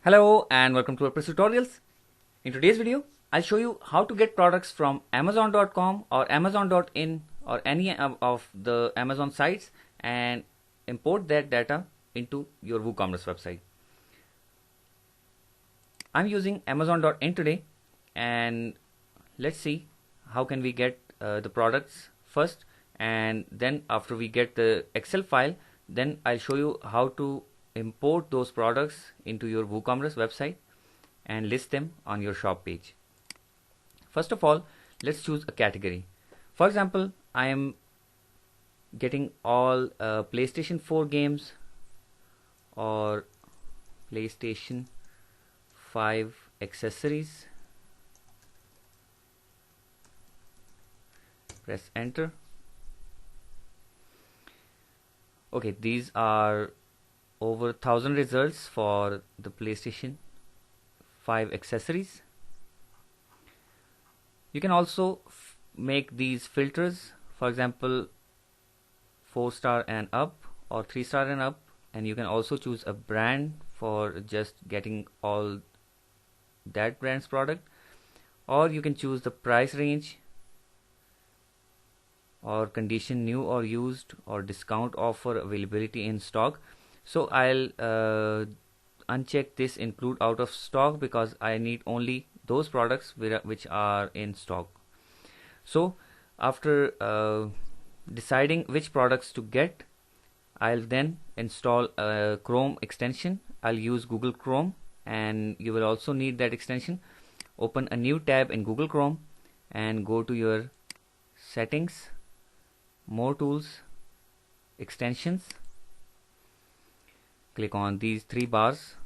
Hello and welcome to Wordpress tutorials. In today's video, I'll show you how to get products from Amazon.com or Amazon.in or any of the Amazon sites and import that data into your WooCommerce website. I'm using Amazon.in today, and let's see how can we get the products first, and then after we get the Excel file, then I'll show you how to import those products into your WooCommerce website and list them on your shop page. First of all, let's choose a category. For example, I am getting all PlayStation 4 games or PlayStation 5 accessories. Press enter. Okay, these are over 1,000 results for the PlayStation 5 accessories. You can also make these filters, for example 4-star and up or 3-star and up, and you can also choose a brand for just getting all that brand's product, or you can choose the price range or condition, new or used, or discount offer, availability in stock. So I'll uncheck this include out of stock because I need only those products which are in stock. So after deciding which products to get, I'll then install a Chrome extension. I'll use Google Chrome, and you will also need that extension. Open a new tab in Google Chrome and go to your settings, more tools, extensions. Click on these three bars,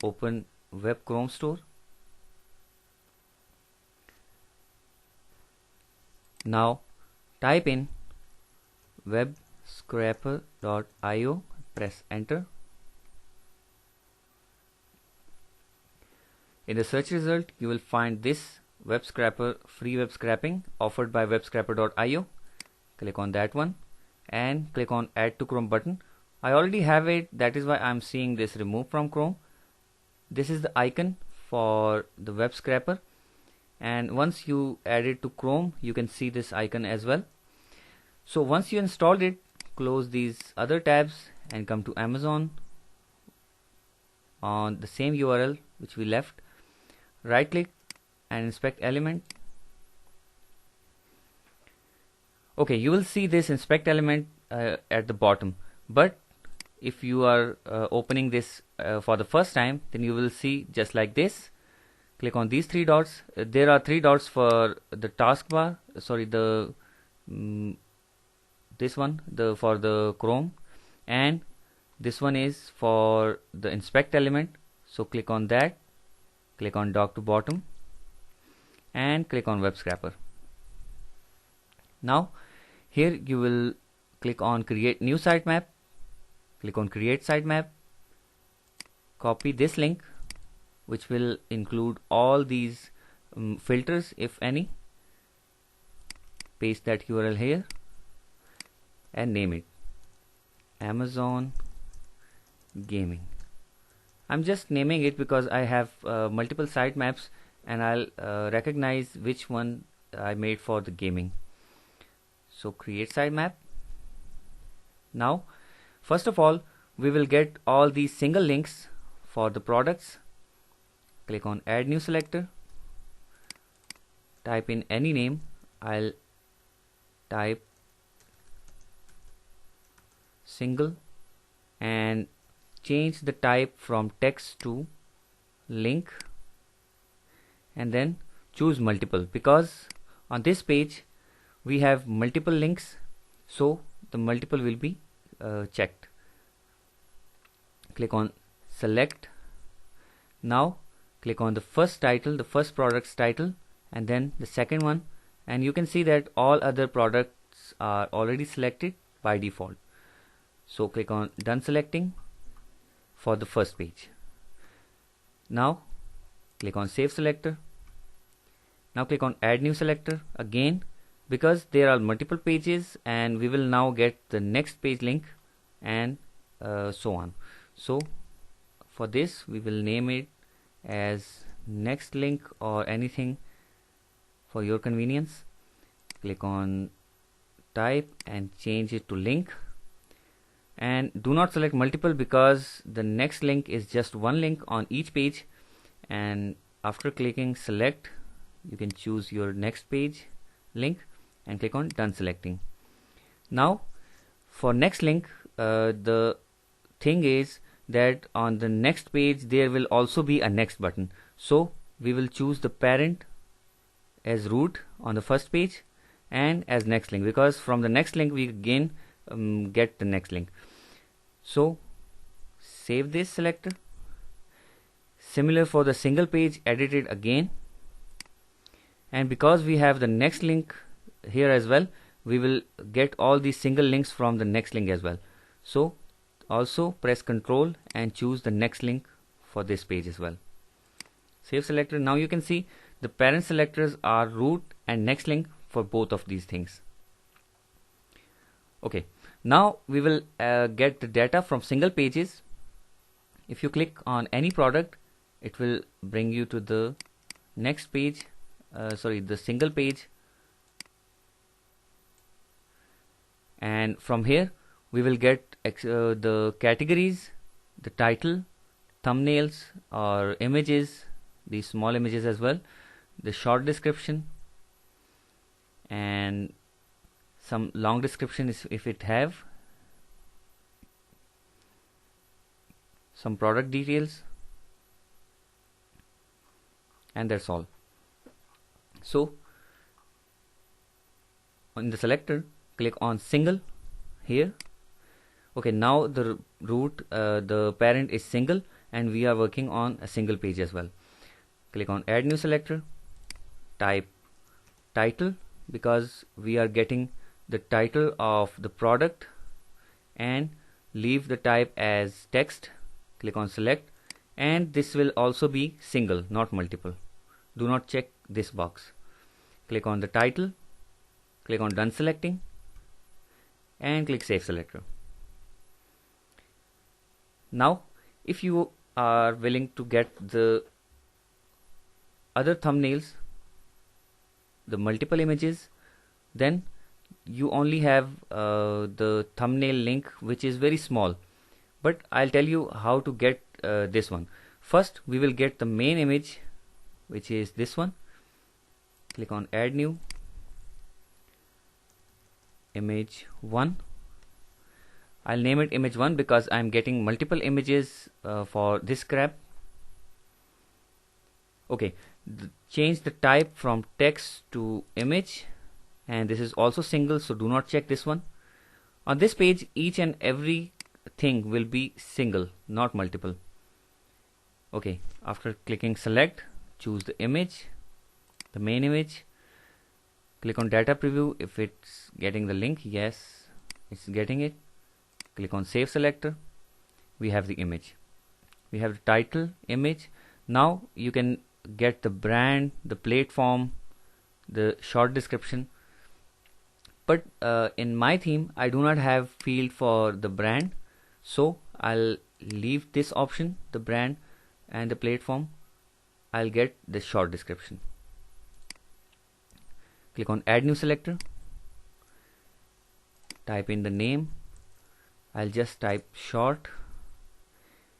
open Web Chrome Store. Now type in webscraper.io, press enter. In the search result, you will find this web scraper free web scraping offered by webscraper.io. Click on that one and click on add to Chrome button. I already have it, that is why I'm seeing this remove from Chrome. This is the icon for the web scraper, and once you add it to Chrome, you can see this icon as well. So once you installed it, close these other tabs and come to Amazon on the same URL which we left. Right click and inspect element. Okay, you will see this inspect element at the bottom, but if you are opening this for the first time, then you will see just like this. Click on these three dots. There are three dots for the taskbar, sorry, the this one for the Chrome, and this one is for the inspect element. So click on that, click on dock to bottom and click on web scraper. Now here you will click on create new sitemap. Click on create sitemap, copy this link which will include all these filters if any, paste that URL here and name it Amazon Gaming. I'm just naming it because I have multiple sitemaps and I'll recognize which one I made for the gaming. So create sitemap. Now first of all, we will get all these single links for the products. Click on add new selector, type in any name. I'll type single and change the type from text to link, and then choose multiple because on this page we have multiple links, so the multiple will be checked. Click on select. Now click on the first title, the first product's title, and then the second one, and you can see that all other products are already selected by default. So click on done selecting for the first page. Now click on save selector. Now click on add new selector again because there are multiple pages and we will now get the next page link and so on. So for this we will name it as next link or anything for your convenience. Click on type and change it to link, and do not select multiple because the next link is just one link on each page. And after clicking select, you can choose your next page link and click on done selecting. Now for next link, the thing is that on the next page there will also be a next button, so we will choose the parent as root on the first page and as next link, because from the next link we again get the next link. So save this selector. Similar for the single page, edit it again, and because we have the next link here as well, we will get all these single links from the next link as well. So also press Ctrl and choose the next link for this page as well. Save selector. Now you can see the parent selectors are root and next link for both of these things. Okay, now we will get the data from single pages. If you click on any product, it will bring you to the next page, the single page, and from here we will get the categories, the title, thumbnails or images, these small images as well, the short description, and some long description if it have, some product details, and that's all. So on the selector, click on single here. Okay, now the root, the parent is single and we are working on a single page as well. Click on add new selector, type title because we are getting the title of the product, and leave the type as text. Click on select, and this will also be single, not multiple. Do not check this box. Click on the title, click on done selecting, and click save selector. Now if you are willing to get the other thumbnails, the multiple images, then you only have the thumbnail link which is very small, but I'll tell you how to get this one. First we will get the main image, which is this one. Click on add new, image 1. I'll name it image 1 because I'm getting multiple images for this crap. Okay, change the type from text to image, and this is also single, so do not check this one. On this page each and every thing will be single, not multiple. Okay, after clicking select, choose the image, the main image. Click on data preview if it's getting the link. Yes, it's getting it. Click on save selector. We have the image, we have the title, image. Now you can get the brand, the platform, the short description, but in my theme I do not have field for the brand, so I'll leave this option, the brand and the platform. I'll get the short description. Click on add new selector, type in the name. I'll just type short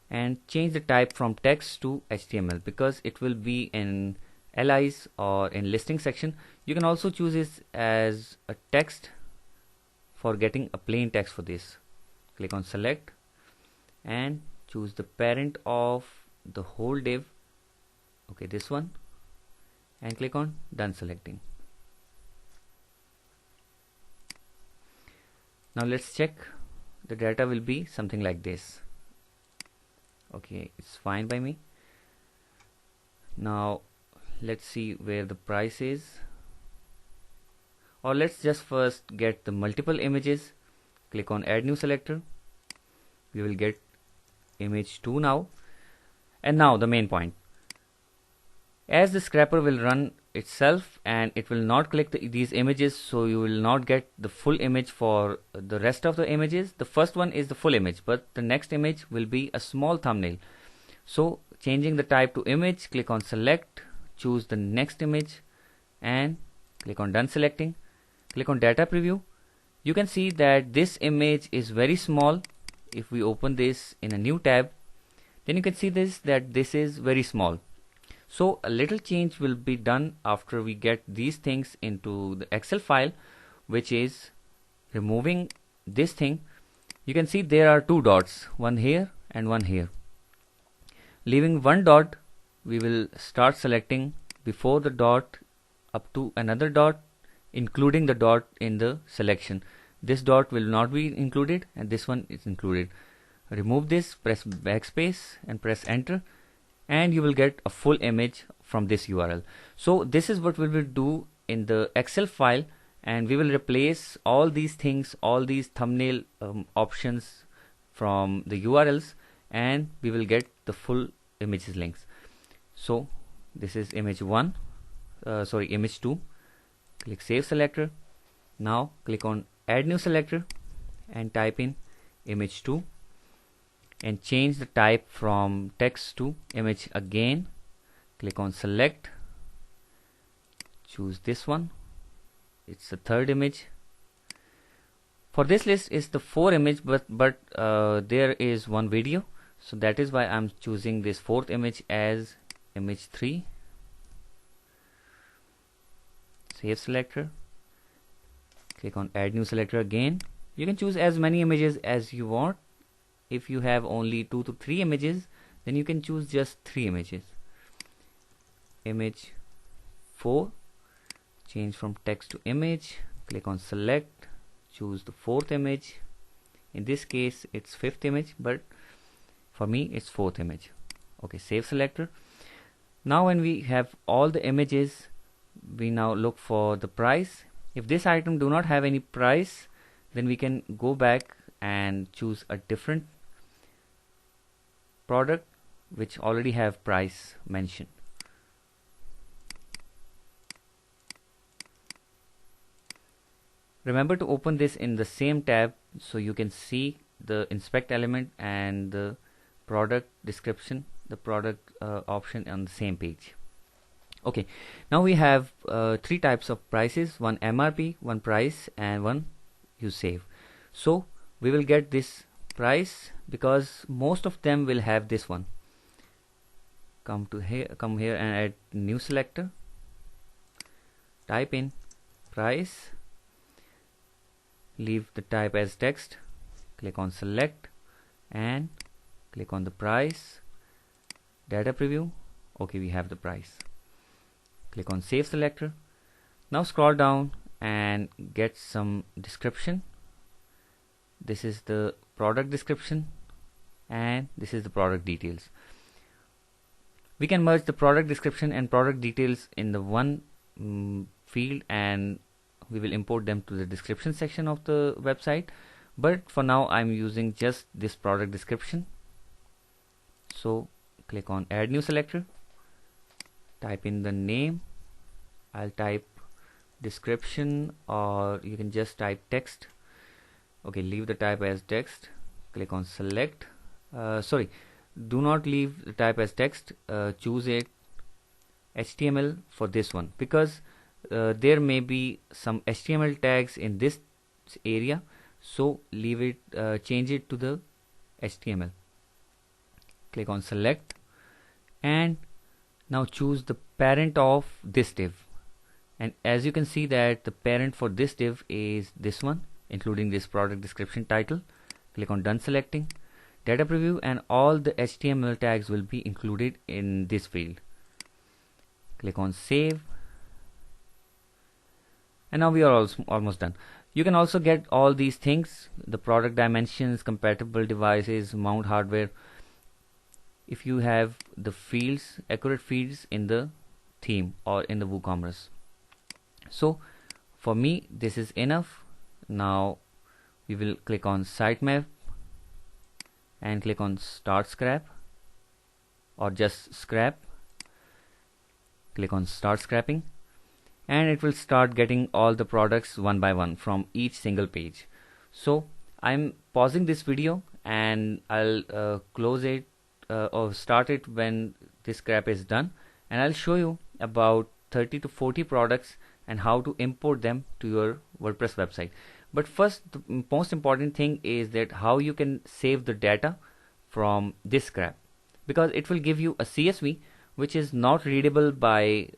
and change the type from text to HTML because it will be in LIs or in listing section. You can also choose this as a text for getting a plain text for this. Click on select and choose the parent of the whole div. Okay, this one, and click on done selecting. Now let's check. The data will be something like this. Okay, it's fine by me. Now let's see where the price is, or let's just first get the multiple images. Click on add new selector. We will get image 2 now. And now the main point, as the scraper will run itself and it will not click these images, so you will not get the full image for the rest of the images. The first one is the full image, but the next image will be a small thumbnail. So changing the type to image, click on select, choose the next image and click on done selecting. Click on data preview. You can see that this image is very small. If we open this in a new tab, then you can see that this is very small. So a little change will be done after we get these things into the Excel file, which is removing this thing. You can see there are two dots, one here and one here. Leaving one dot, we will start selecting before the dot up to another dot, including the dot in the selection. This dot will not be included and this one is included. Remove this, press backspace and press enter, and you will get a full image from this URL. So this is what we will do in the Excel file, and we will replace all these things, all these thumbnail options from the URLs, and we will get the full images links. So this is image 1, image 2. Click save selector. Now click on add new selector and type in image 2 and change the type from text to image again. Click on select, choose this one, it's the third image. For this list is the 4 image, but there is one video, so that is why I'm choosing this 4th image as image 3. Save selector, click on add new selector again. You can choose as many images as you want. If you have only 2 to 3 images, then you can choose just 3 images. Image 4, change from text to image, click on select, choose the 4th image. In this case it's 5th image, but for me it's 4th image. Okay, save selector. Now when we have all the images, we now look for the price. If this item do not have any price, then we can go back and choose a different product which already have price mentioned. Remember to open this in the same tab so you can see the inspect element and the product description, the product option on the same page. Okay, now we have 3 types of prices, one MRP, one price, and one you save. So we will get this price because most of them will have this one. Come here and add new selector, type in price, leave the type as text, click on select and click on the price, data preview. Okay, we have the price. Click on save selector. Now scroll down and get some description. This is the product description and this is the product details. We can merge the product description and product details in the one field, and we will import them to the description section of the website, but for now I'm using just this product description. So click on add new selector, type in the name. I'll type description, or you can just type text. Okay, leave the type as text. Click on select. Do not leave the type as text. Choose it HTML for this one, because there may be some HTML tags in this area, so leave it, change it to the HTML. Click on select and now choose the parent of this div, and as you can see that the parent for this div is this one, including this product description title. Click on done selecting, data preview, and all the HTML tags will be included in this field. Click on save, and now we are almost done. You can also get all these things, the product dimensions, compatible devices, mount hardware, if you have the fields, accurate fields in the theme or in the WooCommerce. So for me this is enough. Now we will click on sitemap and click on start scrap, or just scrap. Click on start scrapping, and it will start getting all the products one by one from each single page. So I'm pausing this video and I'll close it or start it when this scrap is done, and I'll show you about 30 to 40 products and how to import them to your WordPress website. But first, the most important thing is that how you can save the data from this scrap, because it will give you a CSV which is not readable by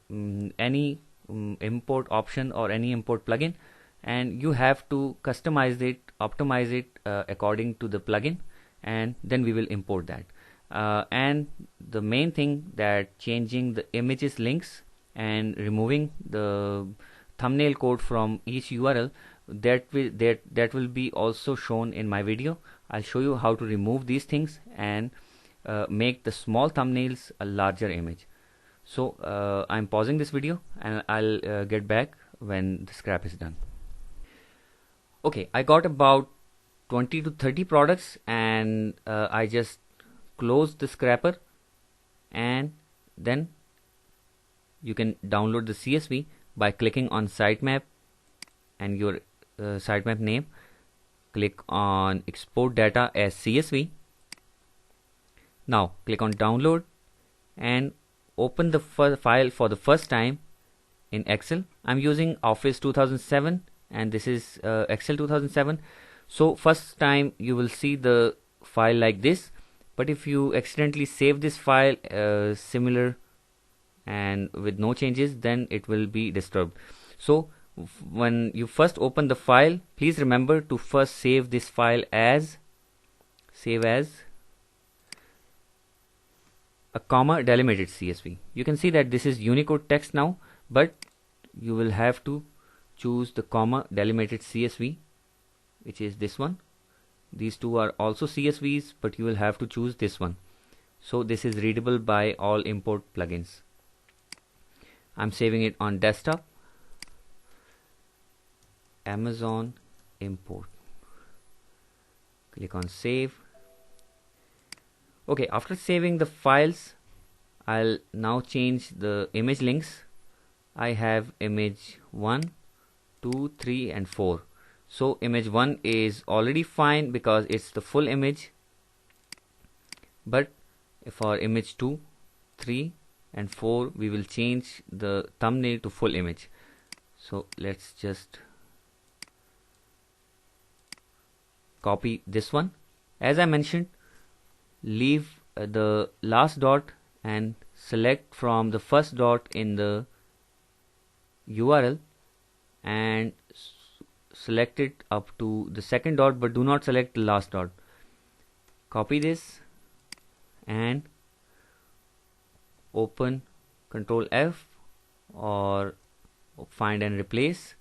any import option or any import plugin, and you have to customize it, optimize it according to the plugin, and then we will import that. And the main thing, that changing the images links and removing the thumbnail code from each URL, that will be also shown in my video. I'll show you how to remove these things and make the small thumbnails a larger image. So I'm pausing this video and I'll get back when the scrap is done. Okay, I got about 20 to 30 products, and I just close the scrapper, and then you can download the CSV by clicking on sitemap and your sitemap name. Click on export data as CSV. Now click on download and open the file for the first time in Excel. I'm using Office 2007 and this is Excel 2007. So first time you will see the file like this, but if you accidentally save this file similar and with no changes, then it will be disturbed. So when you first open the file, please remember to first save this file as a comma delimited CSV. You can see that this is Unicode text now, but you will have to choose the comma delimited CSV, which is this one. These two are also CSVs, but you will have to choose this one. So this is readable by all import plugins. I'm saving it on desktop. Amazon import. Click on save. Okay, after saving the files, I'll now change the image links. I have image 1, 2, 3 and 4. So image 1 is already fine because it's the full image, but for image 2, 3 and 4 we will change the thumbnail to full image. So let's just copy this one. As I mentioned, leave the last dot and select from the first dot in the URL and select it up to the second dot, but do not select the last dot. Copy this and open Control F or find and replace.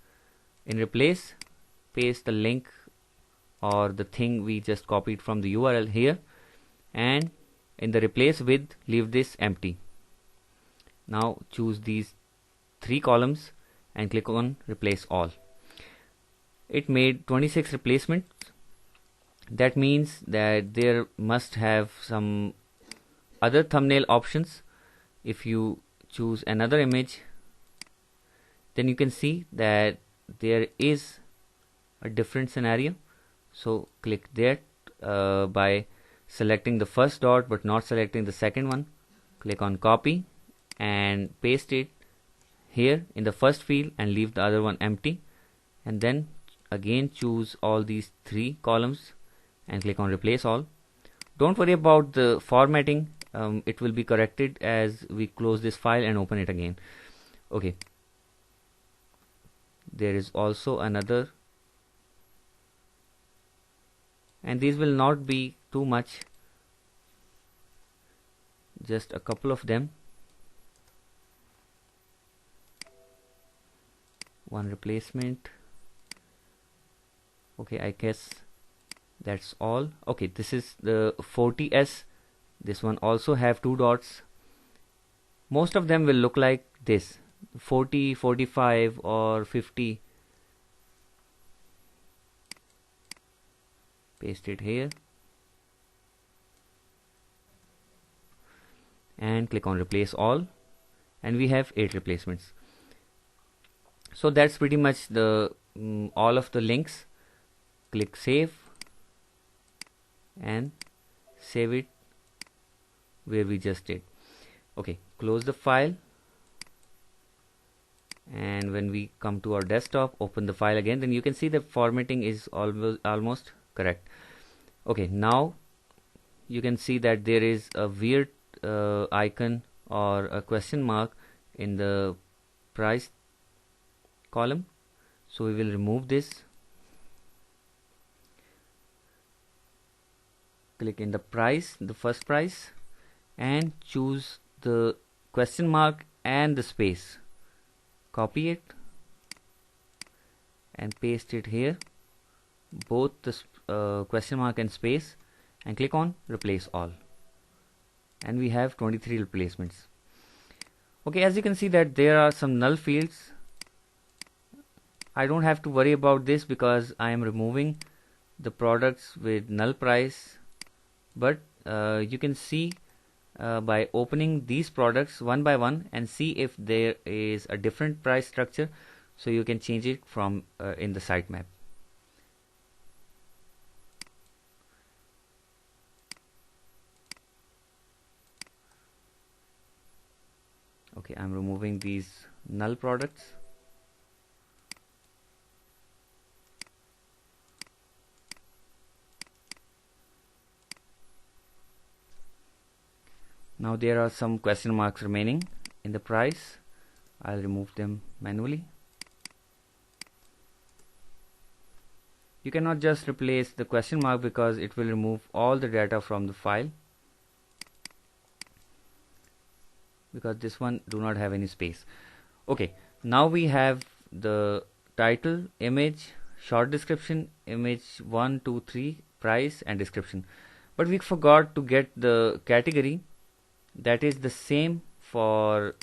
In replace, paste the link or the thing we just copied from the URL here, and in the replace with, leave this empty. Now choose these 3 columns and click on replace all. It made 26 replacements. That means that there must have some other thumbnail options. If you choose another image, then you can see that there is a different scenario. So click there by selecting the first dot but not selecting the second one. Click on copy and paste it here in the first field and leave the other one empty, and then again choose all these 3 columns and click on replace all. Don't worry about the formatting, it will be corrected as we close this file and open it again. Okay, there is also another, and these will not be too much, just a couple of them. One replacement. Okay, I guess that's all. Okay, this is the 40s. This one also have 2 dots. Most of them will look like this, 40, 45 or 50. Paste it here and click on replace all, and we have 8 replacements. So that's pretty much the all of the links. Click save and save it where we just did. Okay, close the file, and when we come to our desktop, open the file again, then you can see the formatting is almost correct. Okay, now you can see that there is a weird icon or a question mark in the price column, so we will remove this. Click in the price, the first price, and choose the question mark and the space. Copy it and paste it here, both the question mark and space, and click on replace all, and we have 23 replacements. Okay, as you can see that there are some null fields. I don't have to worry about this because I am removing the products with null price, but you can see by opening these products one by one and see if there is a different price structure, so you can change it from in the sitemap. Okay, I'm removing these null products. Now there are some question marks remaining in the price. I'll remove them manually. You cannot just replace the question mark because it will remove all the data from the file, because this one do not have any space. Okay, now we have the title, image, short description, image 1, 2, 3, price and description, but we forgot to get the category. That is the same for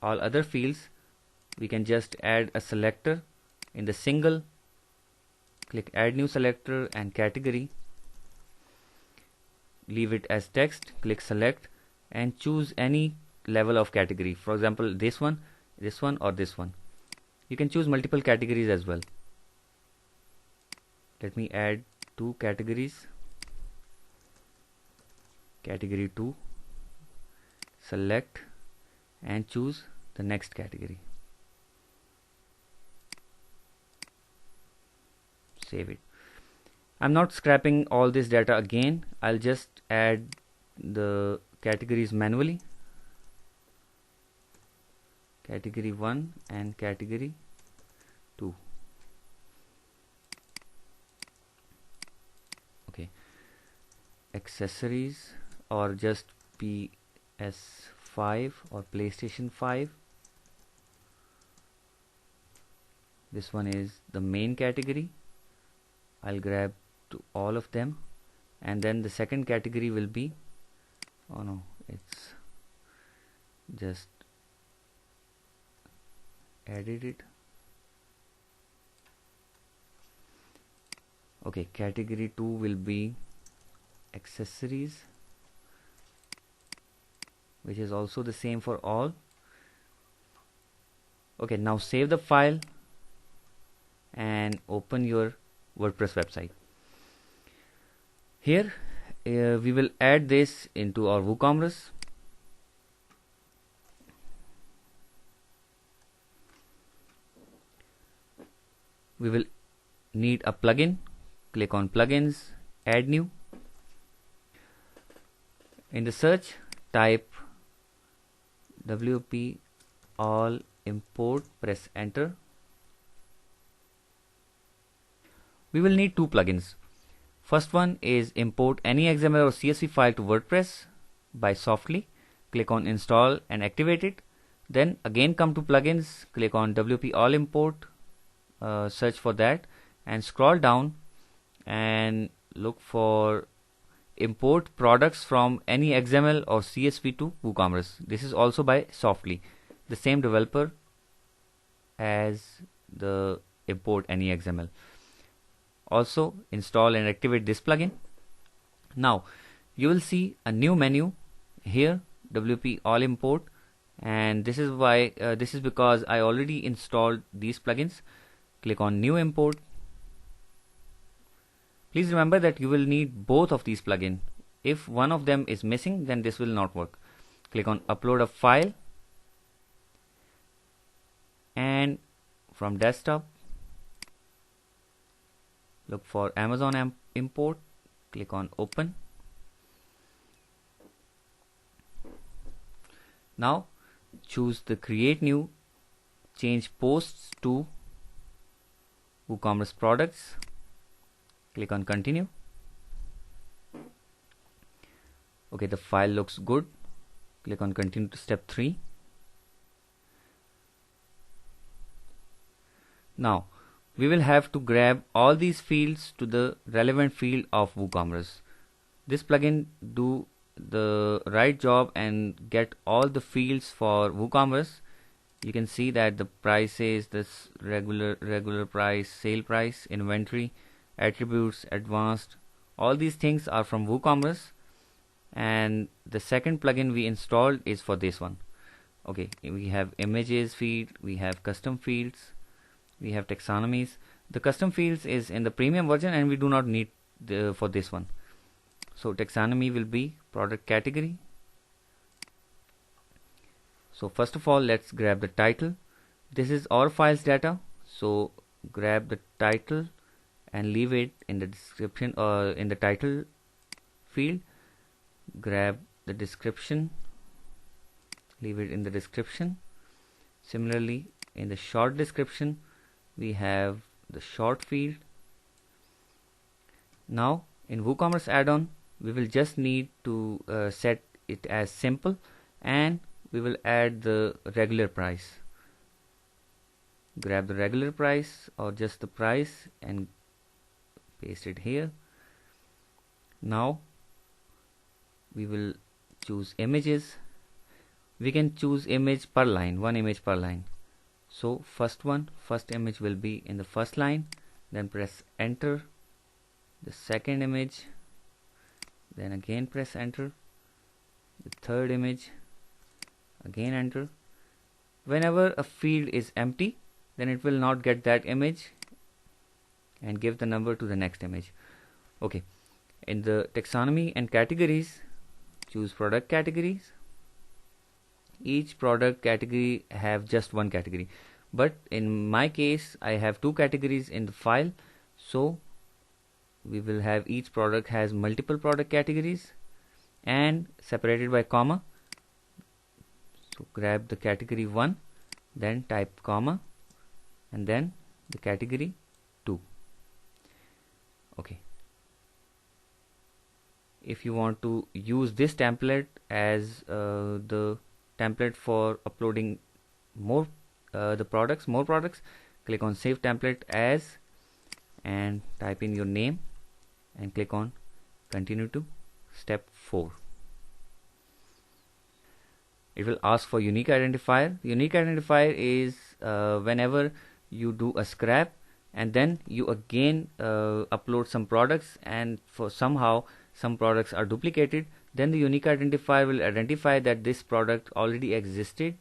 all other fields. We can just add a selector in the single, click add new selector and category, leave it as text, click select and choose any level of category. For example, this one or this one. You can choose multiple categories as well. Let me add 2 categories. Category 2, select and choose the next category. Save it. I'm not scrapping all this data again. I'll just add the categories manually. Category 1 and category 2. Okay. Accessories, or just PS5 or PlayStation 5. This one is the main category. I'll grab to all of them, and then the second category will be, oh no, it's just added it. Okay, category 2 will be accessories, which is also the same for all. Okay, now save the file and open your WordPress website. Here we will add this into our WooCommerce. We will need a plugin. Click on plugins, add new. In the search, type WP all import, press enter. We will need 2 plugins. First one is import any XML or CSV file to WordPress by Softly. Click on install and activate it. Then again come to plugins, click on WP all import, search for that and scroll down and look for import products from any XML or CSV to WooCommerce. This is also by Softly, the same developer as the import any XML. Also install and activate this plugin. Now you will see a new menu here, WP all import, and this is why this is because I already installed these plugins. Click on new import. Please remember that you will need both of these plugins. if one of them is missing, then this will not work. Click on upload a file, and from desktop look for Amazon import, click on open. Now choose the create new, change posts to WooCommerce products, click on continue. Okay, the file looks good. Click on continue to step 3. Now we will have to grab all these fields to the relevant field of WooCommerce. This plugin do the right job and get all the fields for WooCommerce. You can see that the prices, this regular price, sale price, inventory, attributes, advanced, all these things are from WooCommerce. And the second plugin we installed is for this one. Okay, we have images field, we have custom fields, we have taxonomies. The custom fields is in the premium version and we do not need for this one. So taxonomy will be product category. So first of all, let's grab the title. This is our files data, so grab the title and leave it in the description or in the title field. Grab the description, leave it in the description. Similarly, in the short description we have the short field. Now in WooCommerce add-on we will just need to set it as simple, and we will add the regular price. Grab the regular price or just the price and paste it here. Now we will choose images. We can choose image per line, one image per line. So first image will be in the first line, then press enter. The second image, then again press enter. The third image, again enter. Whenever a field is empty, then it will not get that image and give the number to the next image. Okay, in the taxonomy and categories, choose product categories. Each product category have just one category, but in my case I have two categories in the file, so we will have each product has multiple product categories and separated by comma. So grab the category 1, then type comma, and then the category 2. Okay, if you want to use this template as the template for uploading more products, click on save template as and type in your name and click on continue to step 4. It will ask for unique identifier. Unique identifier is whenever you do a scrap and then you again upload some products, and for somehow some products are duplicated, then the unique identifier will identify that this product already existed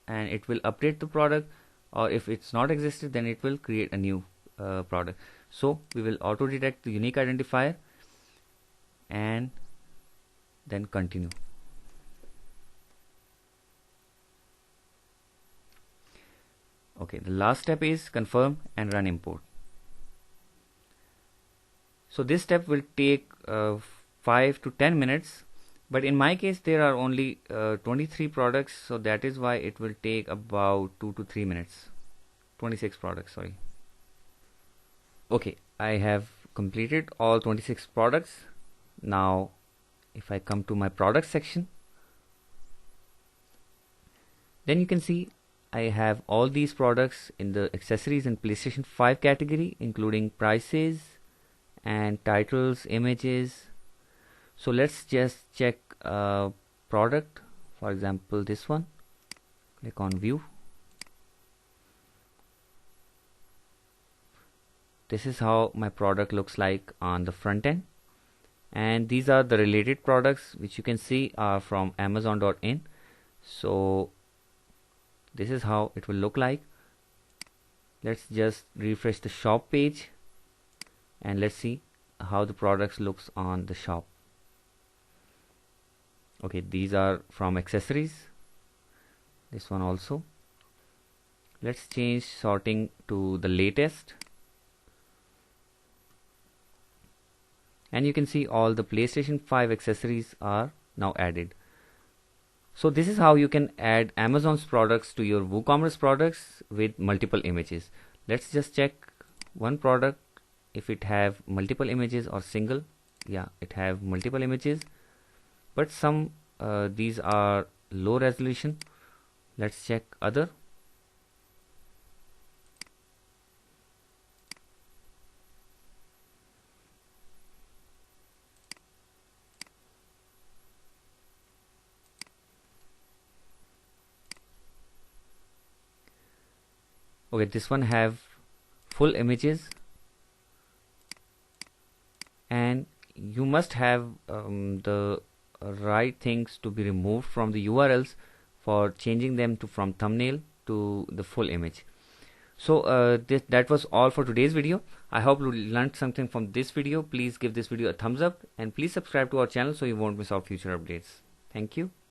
and it will update the product, or if it's not existed then it will create a new product. So we will auto detect the unique identifier and then continue. Okay, the last step is confirm and run import. So this step will take 5 to 10 minutes, but in my case there are only 23 products, so that is why it will take about 2 to 3 minutes. 26 products, sorry. Okay, I have completed all 26 products. Now if I come to my product section, then you can see I have all these products in the accessories and PlayStation 5 category, including prices and titles, images. So let's just check product, for example this one. Click on view. This is how my product looks like on the front end, and these are the related products which you can see are from Amazon.in. So this is how it will look like. Let's just refresh the shop page and let's see how the products looks on the shop. Okay, these are from accessories, this one also. Let's change sorting to the latest, and you can see all the PlayStation 5 accessories are now added. So this is how you can add Amazon's products to your WooCommerce products with multiple images. Let's just check one product if it have multiple images or single. Yeah, it have multiple images, but some these are low resolution. Let's check other. Okay, this one have full images, and you must have the right things to be removed from the URLs for changing them to from thumbnail to the full image. So that was all for today's video. I hope you learned something from this video. Please give this video a thumbs up and please subscribe to our channel so you won't miss our future updates. Thank you.